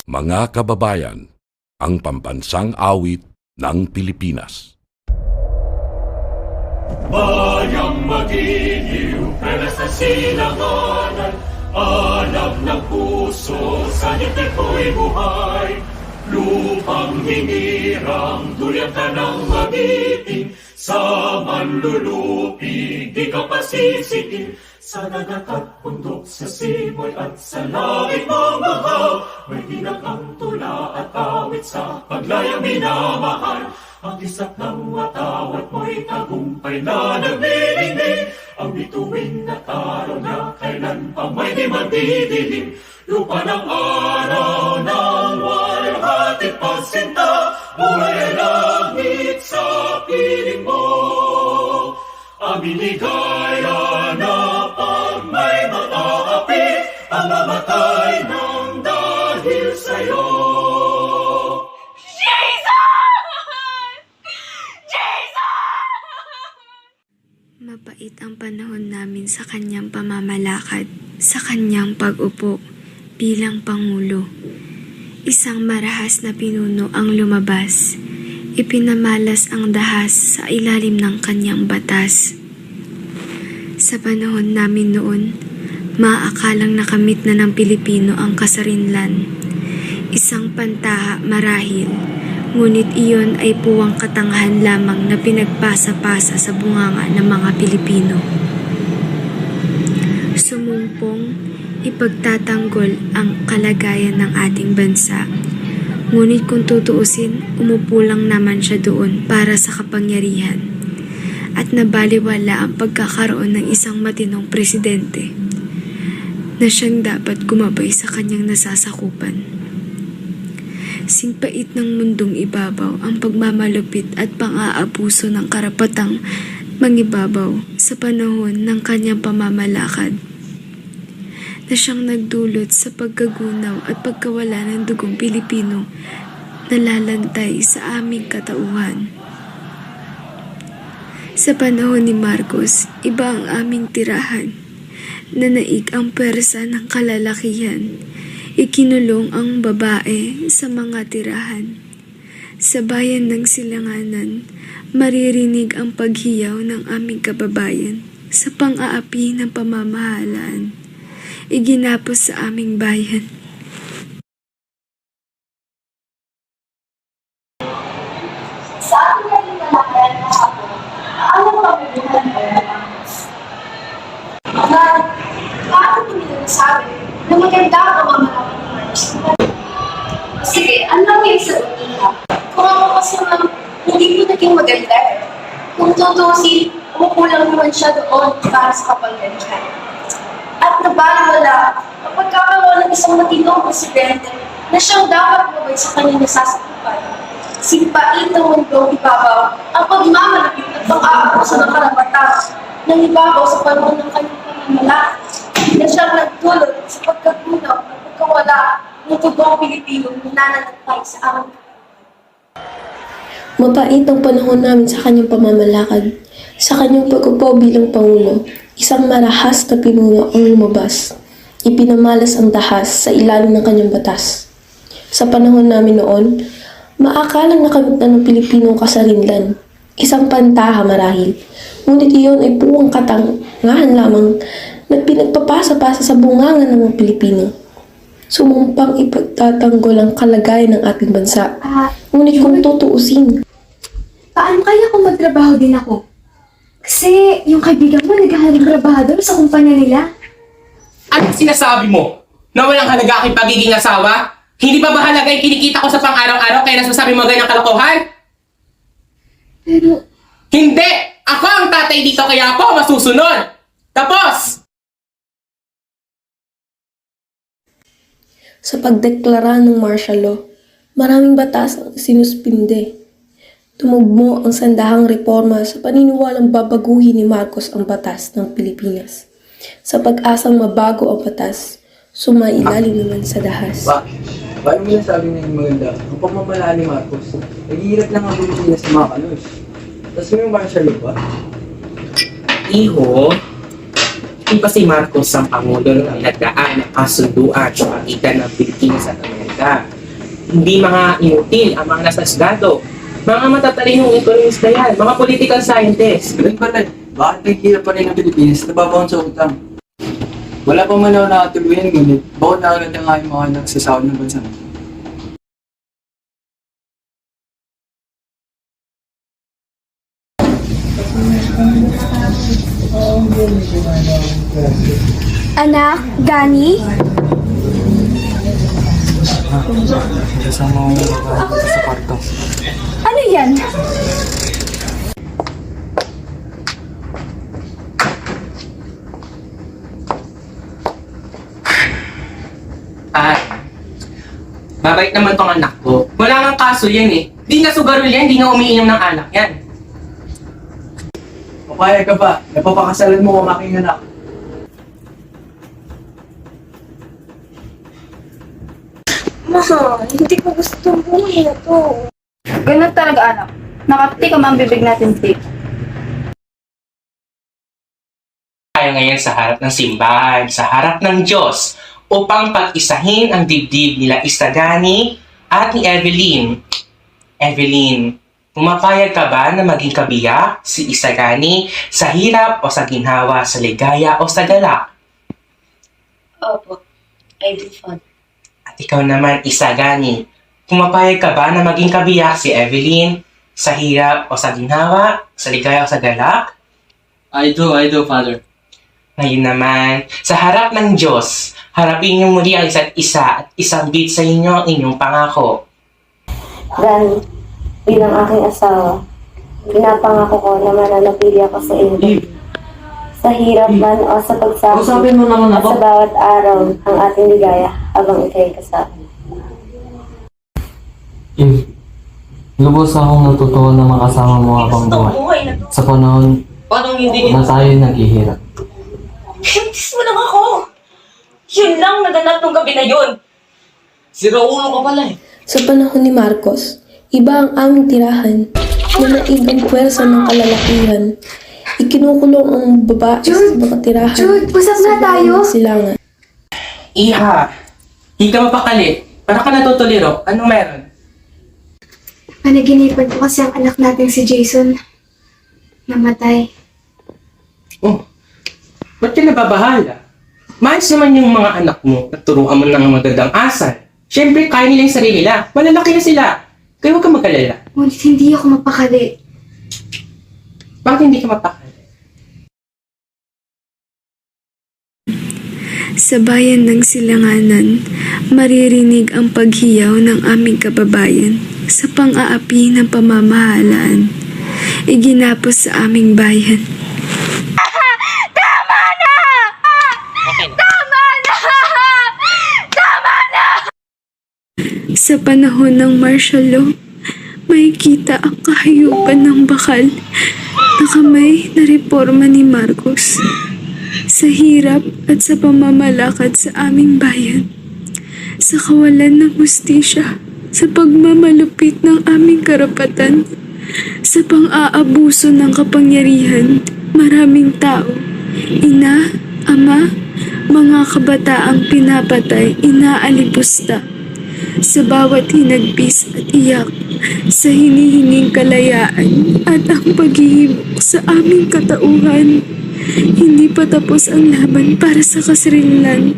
Mga kababayan, ang pambansang awit ng Pilipinas. Bayang magiliw, pero sa silanganan, alam ng puso, sa ngiti ko'y buhay. Lupang hinirang, dulyang ka ng magiting, sa manlulupig, di ka pasisikin. Sa dagat at bundok, sa simoy at sa langit mong bahaw, may ginakang tula at awit sa paglayang minamahal. Ang isap ng watawat mo'y tagumpay na naglilingling. Ang bituin na araw na kailan pa may di magdidilim. Lupa ng araw ng walhati pasinta, buhay ay langit sa piling mo. Aming ligaya na pag may mataapi, ang mamatay ng dahil sa'yo. Mapait ang panahon namin sa kanyang pamamalakad, sa kanyang pag-upo bilang Pangulo. Isang marahas na pinuno ang lumabas, ipinamalas ang dahas sa ilalim ng kanyang batas. Sa panahon namin noon, maaakalang nakamit na ng Pilipino ang kasarinlan. Isang pantaha marahil, ngunit iyon ay puwang katangahan lamang na pinagpasa-pasa sa bunganga ng mga Pilipino. Sumumpong, ipagtatanggol ang kalagayan ng ating bansa. Ngunit kung tutuusin, umupo lang naman siya doon para sa kapangyarihan. At nabaliwala ang pagkakaroon ng isang matinong presidente na siyang dapat gumabay sa kanyang nasasakupan. Singpait ng mundong ibabaw ang pagmamalupit at pang-aabuso ng karapatang mangibabaw sa panahon ng kanyang pamamalakad na siyang nagdulot sa pagkagunaw at pagkawala ng dugong Pilipino na lalantay sa aming katauhan. Sa panahon ni Marcos, iba ang aming tirahan. Nanaig ang pwersa ng kalalakihan. Ikinulong ang babae sa mga tirahan. Sa bayan ng Silanganan, maririnig ang paghiyaw ng aming kababayan sa pang-aapi ng pamamahalaan. Iginapos sa aming bayan. Sa aking naging kalakaran na ako, ang pamumuhan ko na bakit hindi nasabi na maganda ang pamamalakad ng Marcos? Sige, ano lang yung sagutin ka? Kung ako kasi hindi ko naging maganda, kung tutusin, umukulang naman siya doon para sa kapangyarihan. At nabaliwala ang pagkakaroon ng isang matinong presidente na siyang dapat gumabay sa kanyang nasasakupan. Simpain ng mundong ibabaw ang pagmamalapit at pang-aabuso ng karapatan ng ibabaw sa panahon ng kanyang pamamalakad na siyang nagdulot sa pagkagunaw at pagkawala ng tugong Pilipino na nananatay sa aming. Mapait ang panahon namin sa kanyang pamamalakad, sa kanyang pag-upo bilang Pangulo. Isang marahas na pinuno ang lumabas. Ipinamalas ang dahas sa ilalim ng kanyang batas. Sa panahon namin noon, maakalang nakamit na ng Pilipino ang kasarinlan. Isang pantaha marahil. Ngunit iyon ay puwang katangahan lamang na pinagpapasa-pasa sa bunganga ng mga Pilipino. Sumumpang ipagtatanggol ang kalagayan ng ating bansa. Ngunit kung tutuusin, paano kaya kung magtrabaho din ako? Kasi yung kaibigan mo naghahanap trabaho doon sa kumpanya nila. Anong sinasabi mo? Na walang halaga aking pagiging asawa? Hindi ba mahalaga yung kinikita ko sa pang-araw-araw kaya nasasabi mo ganyang kalokohan? Pero, Hindi! Ako ang tatay dito kaya ako masusunod! Tapos! sa pagdeklara ng martial law, maraming batas ang sinuspinde. Tumugmo ang sandahang reforma sa paniniwalang babaguhin ni Marcos ang batas ng Pilipinas. Sa pag-asang mabago ang batas, sumailalim naman sa dahas. Paano mo nasabi na yung maganda? Ang pagmamala ni Marcos, naghihirap lang ang Pilipinas sa mga kanos. Tapos may martial law ba? Iho, hindi pa si Marcos ang Pangulo ng nagdaan ng kasunduan sa pagitan ng Pilipinas at Amerika. Hindi mga inutil ang mga nasa estado. Mga matatalinong ekonomista yan, mga political scientists. Ganun pala, bakit nagkira pa rin ang Pilipinas nababaon sa utang? Wala pa man ako nakatuluyan, ngunit bakit nakaganda nga yung mga nagsasawad ng bansa? Anak, Gani? Kasama ko sa kwarto. Ano yan? Ay, mabait naman tong anak ko. Wala nga kaso yan eh. Di nga sugarol yan, di nga umiinom ng alak yan. Papayag ka ba? Napapakasalan mo ang aking anak. Mahal, hindi ko gusto itong buhay na to. Ganun talaga, anak. Nakapti ka ang bibig natin, Steve. Tayo ngayon sa harap ng simbahan, sa harap ng Diyos, upang pag-isahin ang dibdib nila Isagani at ni Evelyn. Evelyn, pumapayag ka ba na maging kabiyak si Isagani sa hirap o sa ginhawa, sa ligaya o sa galak? Opo, I do, Father. At ikaw naman, Isagani, pumapayag ka ba na maging kabiyak si Evelyn sa hirap o sa ginhawa, sa ligaya o sa galak? I do, Father. Ngayon naman, sa harap ng Diyos, harapin niyo muli ang isa't isa at isambit sa inyo ang inyong pangako. Gani, bilang aking asawa, pinapangako ko na mananatili ako sa iyo. Sa hirap man o sa pagsakit, Usapin mo naman at ako. sa bawat araw ang ating ligaya habang ikay kasama. Lubos akong natutuwa na makasama mo habang buhay. Sa panahon na tayo naghihirap. Buntis mo lang ako! Yun lang naganap nung gabi na yun! Sa panahon ni Marcos, iba ang aming tirahan na naig ang puwersa ng kalalakihan. Ikinukulong ang babae sa mga tirahan. Jude, usap na tayo. Silangan. Iha, hindi ka mapakali. Para ka natutuliro. Anong meron? Panaginipan ko kasi ang anak natin si Jason. Namatay. Oh, ba't ka nababahala? Maayos naman yung mga anak mo at turuan mo ng magandang asal. Siyempre, kaya nila yung sarili nila. Malalaki na sila. Kaya huwag ka mag-alala. Ngunit hindi ako mapakali. Bakit hindi ka mapakali? Sa bayan ng Silanganan, maririnig ang paghiyaw ng aming kababayan sa pang-aapi ng pamamahalaan. Iginapos sa aming bayan. Sa panahon ng martial law, makikita ang kahayupan ng bakal na kamay na reforma ni Marcos. Sa hirap at sa pamamalakad sa aming bayan, sa kawalan ng hustisya, sa pagmamalupit ng aming karapatan, sa pang-aabuso ng kapangyarihan, maraming tao, ina, ama, mga kabataang pinapatay, inaalipusta. Sa bawat hinagpis at iyak, sa hinihinging kalayaan at ang paghihimok sa aming katauhan, hindi pa tapos ang laban para sa kasarilan.